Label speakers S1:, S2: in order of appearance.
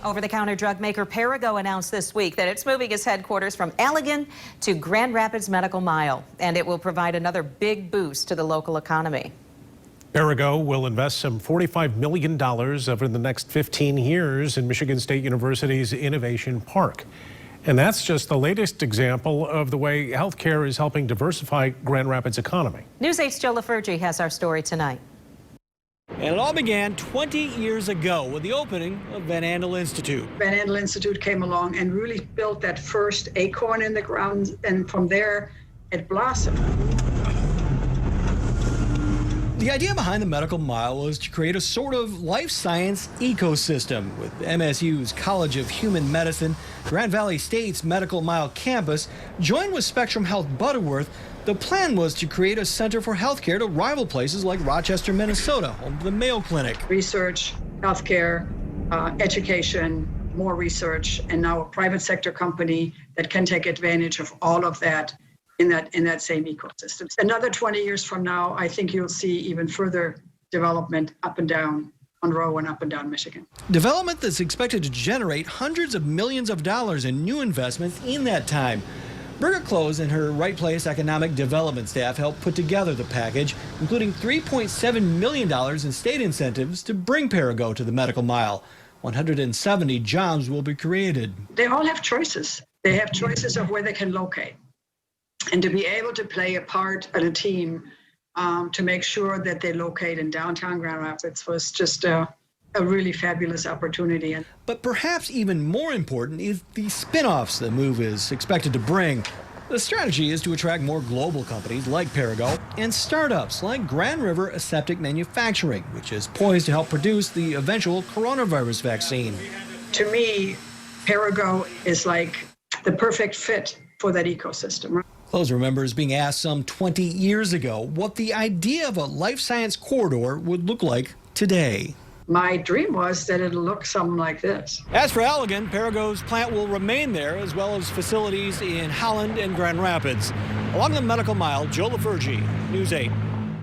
S1: Over-the-counter drug maker Perrigo announced this week that it's moving its headquarters from Allegan to Grand Rapids Medical Mile, and it will provide another big boost to the local economy.
S2: Perrigo will invest some $45 million over the next 15 years in Michigan State University's Innovation Park. And that's just the latest example of the way healthcare is helping diversify Grand Rapids' economy.
S1: News 8's Joe LaFergie has our story tonight.
S3: And it all began 20 years ago with the opening of Van Andel Institute.
S4: Van Andel Institute came along and really built that first acorn in the ground, and from there it blossomed.
S3: The idea behind the Medical Mile was to create a sort of life science ecosystem with MSU's College of Human Medicine, Grand Valley State's Medical Mile campus, joined with Spectrum Health Butterworth. The plan was to create a center for healthcare to rival places like Rochester, Minnesota, home to the Mayo Clinic.
S4: Research, healthcare, education, more research, and now a private sector company that can take advantage of all of that in that same ecosystem. Another 20 years from now, I think you'll see even further development up and down Monroe and up and down Michigan.
S3: Development that's expected to generate hundreds of millions of dollars in new investments in that time. Birgit Close and her Right Place Economic Development staff helped put together the package, including $3.7 million in state incentives to bring Perrigo to the Medical Mile. 170 jobs will be created.
S4: They all have choices. They have choices of where they can locate. And to be able to play a part and a team to make sure that they locate in downtown Grand Rapids was just a really fabulous opportunity.
S3: But perhaps even more important is the spin-offs the move is expected to bring. The strategy is to attract more global companies like Perrigo and startups like Grand River Aseptic Manufacturing, which is poised to help produce the eventual coronavirus vaccine.
S4: To me, Perrigo is like the perfect fit for that ecosystem.
S3: Close remembers being asked some 20 years ago what the idea of a life science corridor would look like today.
S4: My dream was that it'll look something like this.
S3: As for Allegan, Perrigo's plant will remain there, as well as facilities in Holland and Grand Rapids. Along the Medical Mile, Joe LaFergie, News 8.